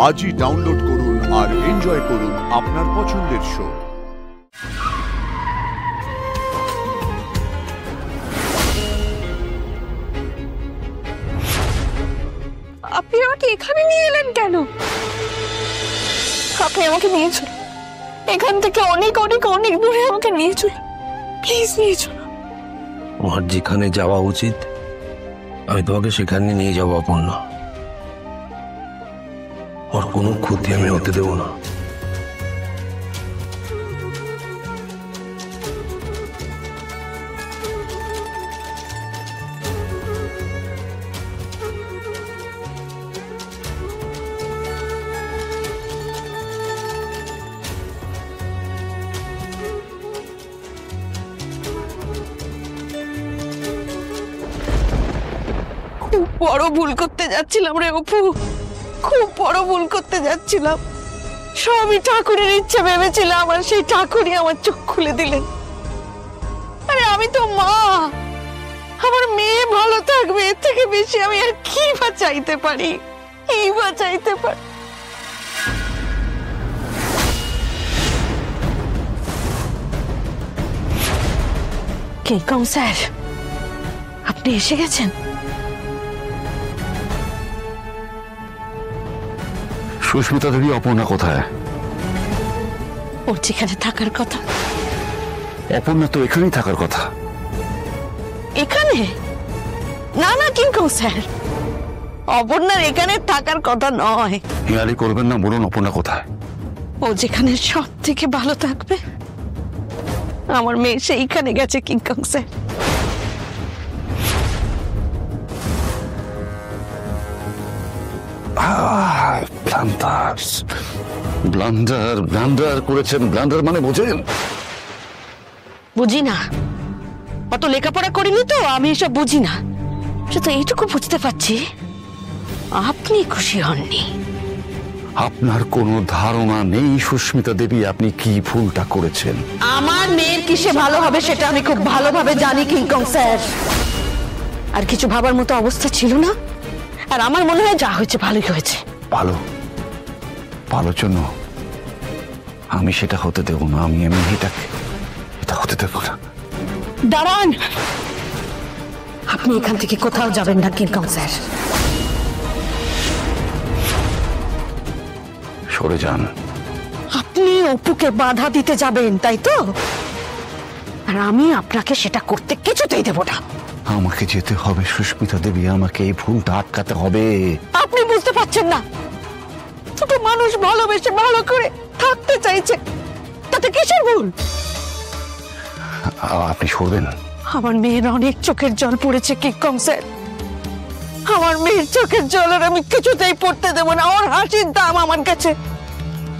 আজই ডাউনলোড করুন আর এনজয় করুন আপনার পছন্দের শো। আপনি আমাকে এখানে নিয়ে এলেন কেন? আপনি আমাকে নিয়ে চলুন, এখান থেকে অনেক অনেক অনেক দূরে আমাকে নিয়ে চলুন, প্লিজ নিয়ে চলুন। আমার যেখানে যাওয়া উচিত আমি তোমাকে সেখানে নিয়ে যাবো অপর্ণা। ওর কোনো ক্ষতি আমি হতে দেবো না। খুব বড় ভুল করতে যাচ্ছিলাম রে অপু, খুব বড় ভুল করতে যাচ্ছিলাম। সবই ঠাকুরের ইচ্ছে ভেবেছিলাম, আর সেই ঠাকুরই আমার চোখ খুলে দিলেন। আরে আমি তো মা, আমার মেয়ে ভালো থাকবে, এর থেকে বেশি আমি আর কি বা চাইতে পারি, কি বা চাইতে পারি। কে কম স্যার, আপনি এসে গেছেন? সুস্মিতা দেবী, অপর্ণা কোথায়? ওর যেখানে থাকার কথা। অপর্ণা তো এখানেই থাকার কথা। এখানে? না না কিংকং স্যার, অপর্ণার এখানে থাকার কথা নয়। হেয়ালি করবেন না, বলুন অপর্ণা কোথায়? ও যেখানে সব থেকে ভালো থাকবে, আমার মেয়ে সেইখানে গেছে কিংকং স্যার। ব্লান্ডার করেছেন। ব্লান্ডার মানে বোঝেন? বুঝি না, অত লেখাপড়া করিনি তো, আমি এসব বুঝি না। শুধু এইটুকু বুঝতে পারছি, আপনি খুশি হননি। আপনার কোনো ধারণা নেই সুস্মিতা দেবী আপনি কি ভুলটা করেছেন। আমার মেয়ের কিসে ভালো হবে সেটা আমি খুব ভালোভাবে জানি কিংকং স্যার। আর কিছু ভাবার মতো অবস্থা ছিল না, আর আমার মনে হয় যা হয়েছে ভালোই হয়েছে। ভালোর জন্য আমি সেটা হতে দেব না। আমি এটা হতে দেব না। দাঁড়ান, আপনি এখান থেকে কোথাও যাবেন না কিংকং স্যার। সরে যান। আপনি অপুকে বাধা দিতে যাবেন, তাই তো? আর আমি আপনাকে সেটা করতে কিছুতেই দেব না। আমাকে যেতে হবে সুস্মিতা দেবী, আমাকে এই ভুলটা আটকাতে হবে। আপনি বুঝতে পারছেন না, দুটো মানুষ ভালোবেসে ভালো করে থাকতে চাইছে, তাতে কিসের ভুল? আপনি সরবেন। আমার মেয়ের অনেক চোখের জল পড়েছে কিংকং স্যার, আমার মেয়ের চোখের জল আর আমি কিছুতেই পড়তে দেব না। ওর হাসির দাম আমার কাছে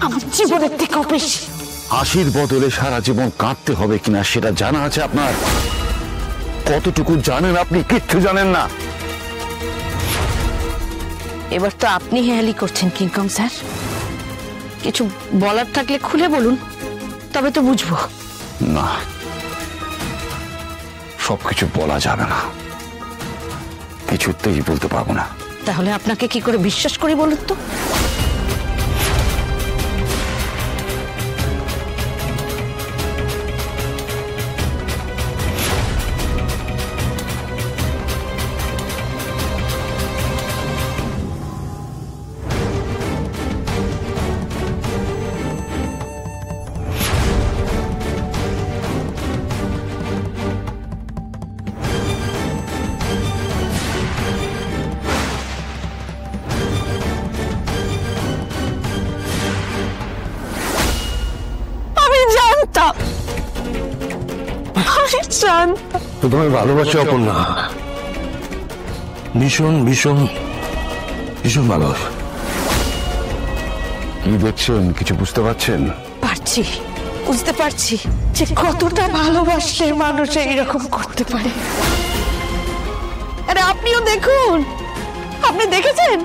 আমার জীবনের থেকেও বেশি। হাসির বদলে সারা জীবন কাঁদতে হবে কিনা সেটা জানা আছে আপনার? কতটুকু জানেন আপনি? কিচ্ছু জানেন না। এবার তো আপনি হেয়ালি করছেন কিংকং স্যার। কিছু বলার থাকলে খুলে বলুন, তবে তো বুঝবো। না, সবকিছু বলা যাবে না, কিছুতেই বলতে পারবো না। তাহলে আপনাকে কি করে বিশ্বাস করি বলুন তো? তোমায় ভালোবাসি অপর্ণা, ভীষণ ভীষণ ভীষণ ভালোবাসি। কি দেখছেন? কিছু বুঝতে পারছেন? পারছি, বুঝতে পারছি যে কতটা ভালোবাসলে মানুষ এইরকম করতে পারে। আরে আপনিও দেখুন, আপনি দেখেছেন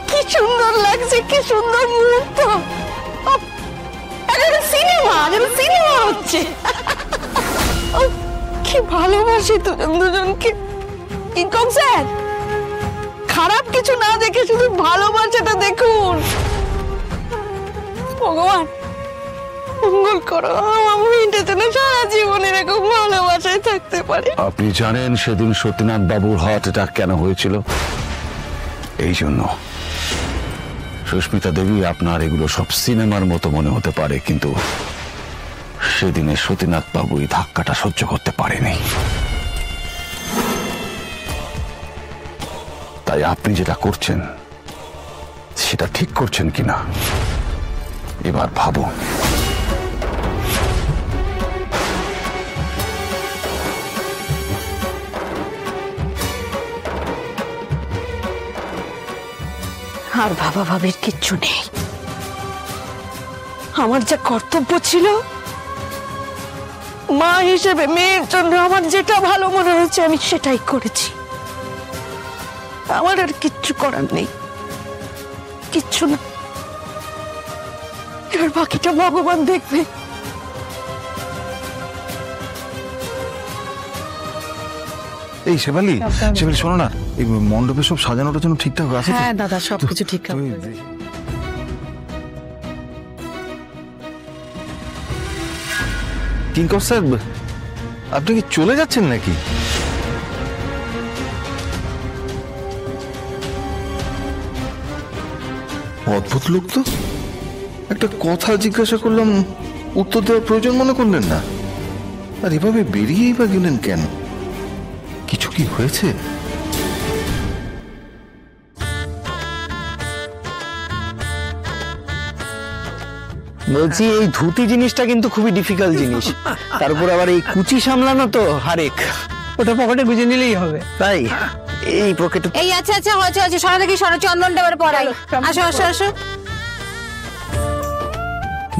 কি সুন্দর লাগছে, কি সুন্দর মুহূর্ত। সিনেমা সিনেমা হচ্ছে। কি ভালোবাসি দুজন দুজনকে। কিংকং স্যার, খারাপ কিছু না দেখে শুধু ভালোবাসাটা দেখুন। করো, আমার মেয়েটা যেন সারা জীবন এরকম ভালোবাসায় থাকতে পারে। আপনি জানেন সেদিন সত্যনাথ বাবুর হার্ট অ্যাটাক কেন হয়েছিল? এই জন্য। সুস্মিতা দেবী, আপনার এগুলো সব সিনেমার মতো মনে হতে পারে, কিন্তু সেদিনে সতীনাথ বাবু এই ধাক্কাটা সহ্য করতে পারেনি। তাই আপনি যেটা করছেন সেটা ঠিক করছেন কিনা এবার ভাবুন। আর ভাবা ভাবির কিচ্ছু নেই। আমার যা কর্তব্য ছিল, মা হিসেবে মেয়ের জন্য আমার যেটা ভালো মনে হয়েছে আমি সেটাই করেছি। আমার আর কিচ্ছু করার নেই, কিচ্ছু না। এবার বাকিটা ভগবান দেখবে। এই শেফালি, শেফালি শোনো না, এই মণ্ডপে সব সাজানোটার জন্য ঠিকঠাক আছে তো? হ্যাঁ দাদা, সবকিছু ঠিকঠাক। কিঙ্কর স্যার, আপনি কি চলে যাচ্ছেন নাকি? অদ্ভুত লোক তো, একটা কথা জিজ্ঞাসা করলাম উত্তর দেওয়ার প্রয়োজন মনে করলেন না, আর এভাবে বেরিয়েই বা গেলেন কেন? কিছু কি হয়েছে? বলছি, এই ধুতি জিনিসটা কিন্তু খুবই ডিফিকাল্ট জিনিস, তার উপর আবার এই কুচি সামলানো তো হারেক। ওটা পকেটে গুজে নিলেই হবে। তাই এই পকেটে এই আচ্ছা আচ্ছা, হয়েছে হয়েছে, সরা দেখি, সরা চন্দনটা এবার পড়াই। আসো আসো আসো।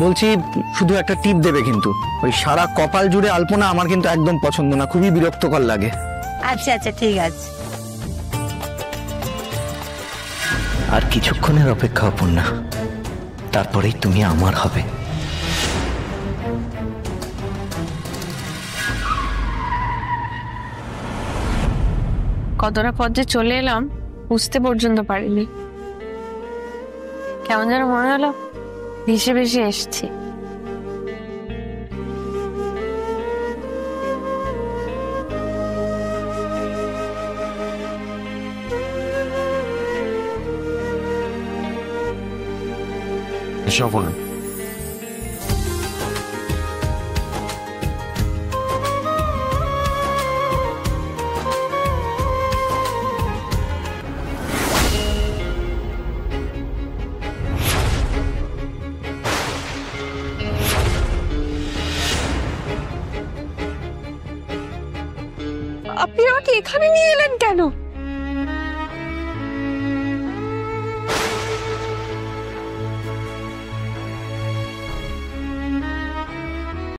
বলছি, শুধু একটা টিপ দেবে কিন্তু, ওই সারা কপাল জুড়ে আলপনা আমার কিন্তু একদম পছন্দ না, খুবই বিরক্তকর লাগে। আচ্ছা আচ্ছা ঠিক আছে। আর কিছুক্ষণের অপেক্ষা অপর্ণা, তারপরেই তুমি আমার হবে। কতটা পথ যে চলে এলাম বুঝতে পর্যন্ত পারিনি। কেমন যেন মনে হলো ভেসে ভেসে এসছি। সফল আপনি আমাকে এখানে নিয়ে এলেন কেন?